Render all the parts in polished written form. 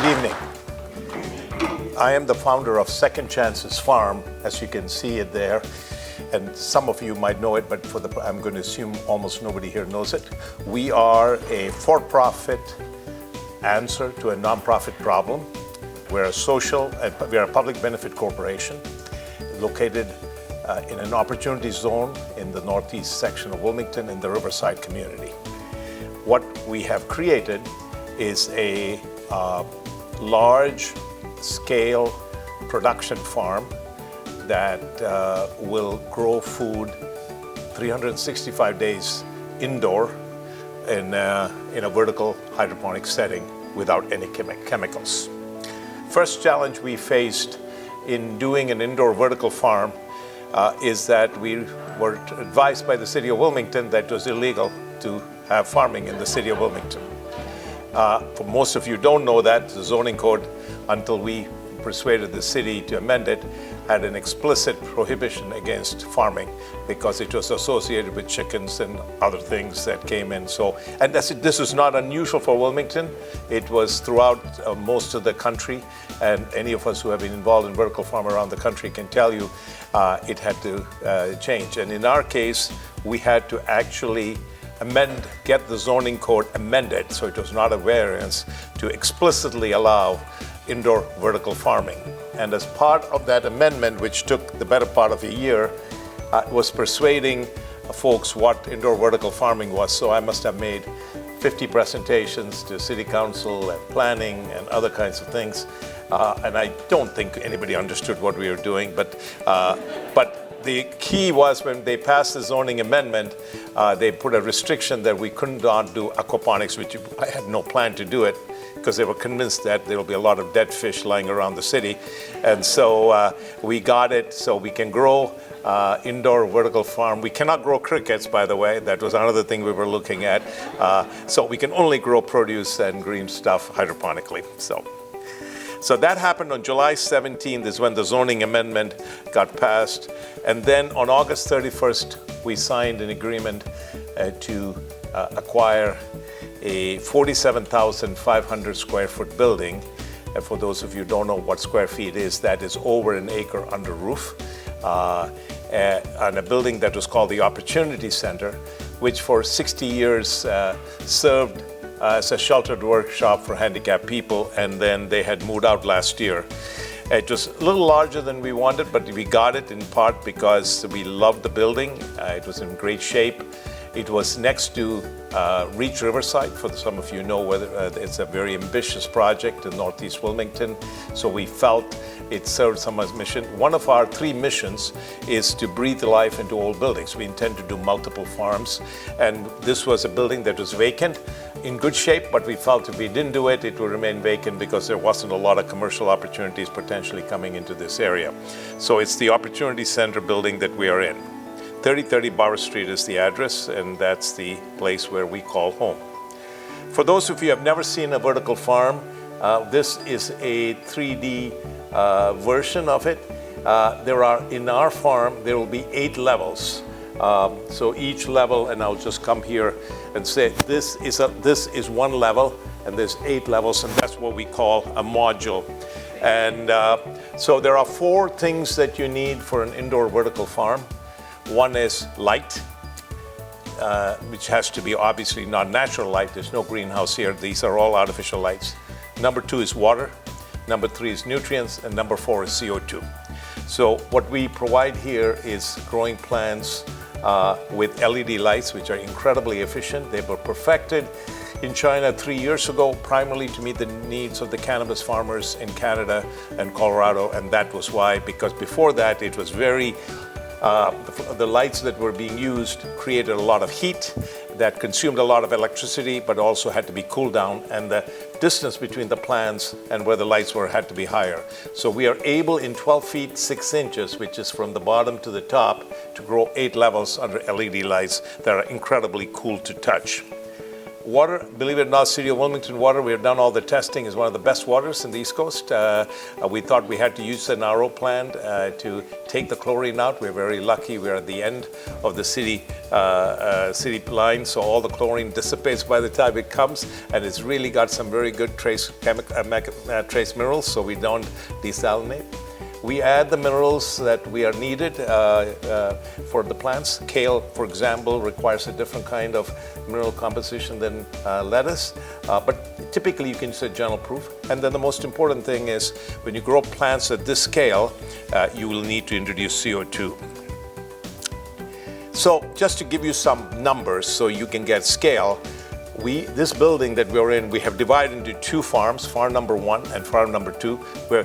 evening. I am the founder of Second Chances Farm, as you can see it there. And some of you might know it, but I'm going to assume almost nobody here knows it. We are a for-profit answer to a nonprofit problem. We're a public benefit corporation located in an opportunity zone in the northeast section of Wilmington in the Riverside community. What we have created is a large-scale production farm that will grow food 365 days indoor in a vertical hydroponic setting without any chemicals. First challenge we faced in doing an indoor vertical farm is that we were advised by the city of Wilmington that it was illegal to have farming in the city of Wilmington. For most of you don't know that, the zoning code, until we persuaded the city to amend it, had an explicit prohibition against farming because it was associated with chickens and other things that came in. And this is not unusual for Wilmington. It was throughout most of the country, and any of us who have been involved in vertical farm around the country can tell you it had to change. And in our case, we had to actually get the zoning code amended, so it was not a variance, to explicitly allow indoor vertical farming. And as part of that amendment, which took the better part of a year, was persuading folks what indoor vertical farming was. So I must have made 50 presentations to city council and planning and other kinds of things. And I don't think anybody understood what we were doing, but the key was when they passed the zoning amendment, they put a restriction that we could not do aquaponics, which I had no plan to do it, because they were convinced that there will be a lot of dead fish lying around the city. And so we got it so we can grow indoor vertical farm. We cannot grow crickets, by the way. That was another thing we were looking at. So we can only grow produce and green stuff hydroponically. So that happened on July 17th is when the zoning amendment got passed. And then on August 31st, we signed an agreement to acquire a 47,500 square foot building. And for those of you who don't know what square feet is, that is over an acre under roof. And a building that was called the Opportunity Center, which for 60 years served as a sheltered workshop for handicapped people, and then they had moved out last year. It was a little larger than we wanted, but we got it in part because we loved the building. It was in great shape. It was next to Reach Riverside. For some of you know, whether it's a very ambitious project in Northeast Wilmington. So we felt it served some mission. One of our 3 missions is to breathe life into old buildings. We intend to do multiple farms, and this was a building that was vacant, in good shape, but we felt if we didn't do it, it would remain vacant because there wasn't a lot of commercial opportunities potentially coming into this area. So it's the Opportunity Center building that we are in. 3030 Bauer Street is the address, and that's the place where we call home. For those of you who have never seen a vertical farm, this is a 3D version of it. In our farm, there will be 8 levels. So each level, and I'll just come here and say this is one level, and there's 8 levels, and that's what we call a module. And so there are 4 things that you need for an indoor vertical farm. One is light, which has to be obviously not natural light. There's no greenhouse here. These are all artificial lights. Number 2 is water. Number 3 is nutrients, and number 4 is CO2. So what we provide here is growing plants with LED lights, which are incredibly efficient. They were perfected in China 3 years ago, primarily to meet the needs of the cannabis farmers in Canada and Colorado, and that was why, because before that it was the lights that were being used created a lot of heat that consumed a lot of electricity, but also had to be cooled down, and the distance between the plants and where the lights were had to be higher. So we are able in 12 feet 6 inches, which is from the bottom to the top, to grow 8 levels under LED lights that are incredibly cool to touch. Water, believe it or not, City of Wilmington water, we have done all the testing, is one of the best waters in the East Coast. We thought we had to use an RO plant to take the chlorine out. We're very lucky. We're at the end of the city line, so all the chlorine dissipates by the time it comes, and it's really got some very good trace minerals, so we don't desalinate. We add the minerals that we are needed for the plants. Kale, for example, requires a different kind of mineral composition than lettuce, but typically you can use a general proof. And then the most important thing is when you grow plants at this scale, you will need to introduce CO2. So just to give you some numbers so you can get scale, this building that we're in, we have divided into two farms, farm number 1 and farm number 2. We're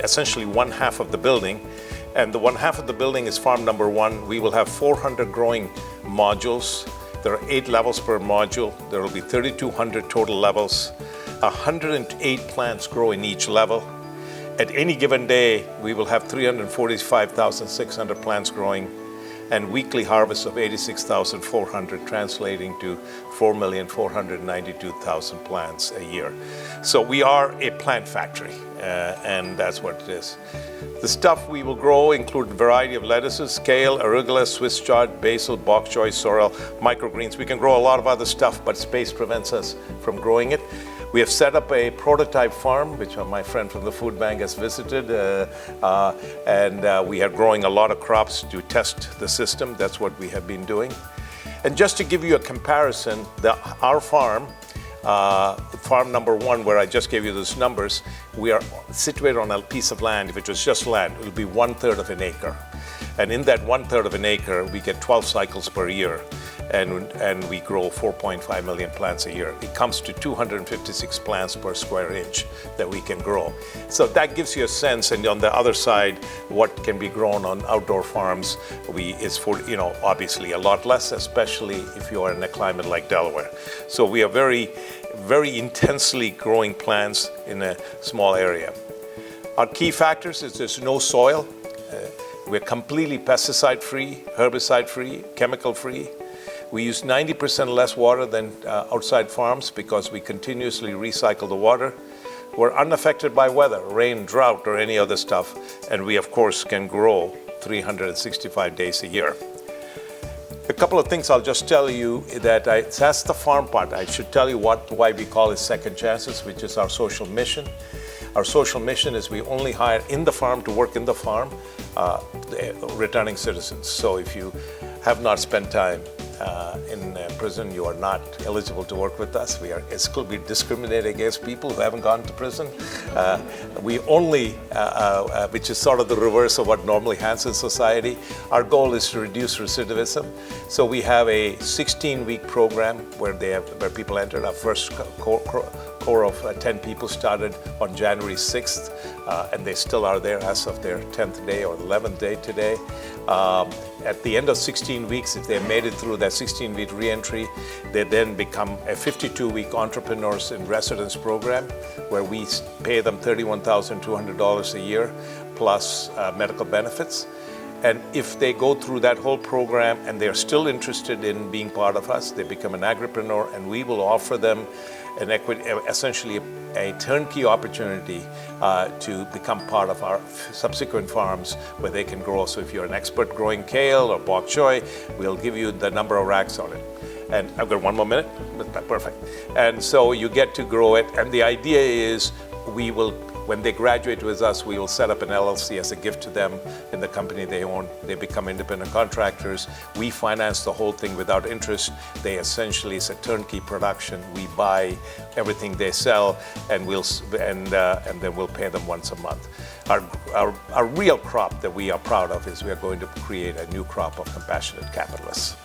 essentially one half of the building. And the one half of the building is farm number 1. We will have 400 growing modules. There are 8 levels per module. There will be 3,200 total levels. 108 plants grow in each level. At any given day, we will have 345,600 plants growing, and weekly harvest of 86,400, translating to 4,492,000 plants a year. So we are a plant factory, and that's what it is. The stuff we will grow include a variety of lettuces, kale, arugula, Swiss chard, basil, bok choy, sorrel, microgreens. We can grow a lot of other stuff, but space prevents us from growing it. We have set up a prototype farm, which my friend from the food bank has visited, and we are growing a lot of crops to test the system. That's what we have been doing. And just to give you a comparison, our farm, farm number 1, where I just gave you those numbers, we are situated on a piece of land. If it was just land, it would be 1/3 of an acre. And in that 1/3 of an acre, we get 12 cycles per year. And we grow 4.5 million plants a year. It comes to 256 plants per square inch that we can grow. So that gives you a sense. And on the other side, what can be grown on outdoor farms is for, obviously a lot less, especially if you are in a climate like Delaware. So we are very, very intensely growing plants in a small area. Our key factors is there's no soil. We're completely pesticide-free, herbicide-free, chemical-free. We use 90% less water than outside farms because we continuously recycle the water. We're unaffected by weather, rain, drought, or any other stuff. And we, of course, can grow 365 days a year. A couple of things I'll just tell you that's the farm part. I should tell you why we call it Second Chances, which is our social mission. Our social mission is we only hire in the farm to work in the farm returning citizens. So if you have not spent time in prison, you are not eligible to work with us. We discriminate against people who haven't gone to prison. We only, which is sort of the reverse of what normally happens in society. Our goal is to reduce recidivism. So we have a 16-week program where people entered. Our first core of 10 people started on January 6th, and they still are there as of their 10th day or 11th day today. At the end of 16 weeks, if they made it through that 16-week reentry, they then become a 52-week Entrepreneurs in Residence program, where we pay them $31,200 a year plus medical benefits. And if they go through that whole program and they're still interested in being part of us, they become an agripreneur, and we will offer them essentially a turnkey opportunity to become part of our subsequent farms where they can grow. So if you're an expert growing kale or bok choy, we'll give you the number of racks on it. And I've got 1 more minute, perfect. And so you get to grow it. And the idea is when they graduate with us, we will set up an LLC as a gift to them in the company they own. They become independent contractors. We finance the whole thing without interest. It's a turnkey production. We buy everything they sell, and then we'll pay them once a month. Our real crop that we are proud of is we are going to create a new crop of compassionate capitalists.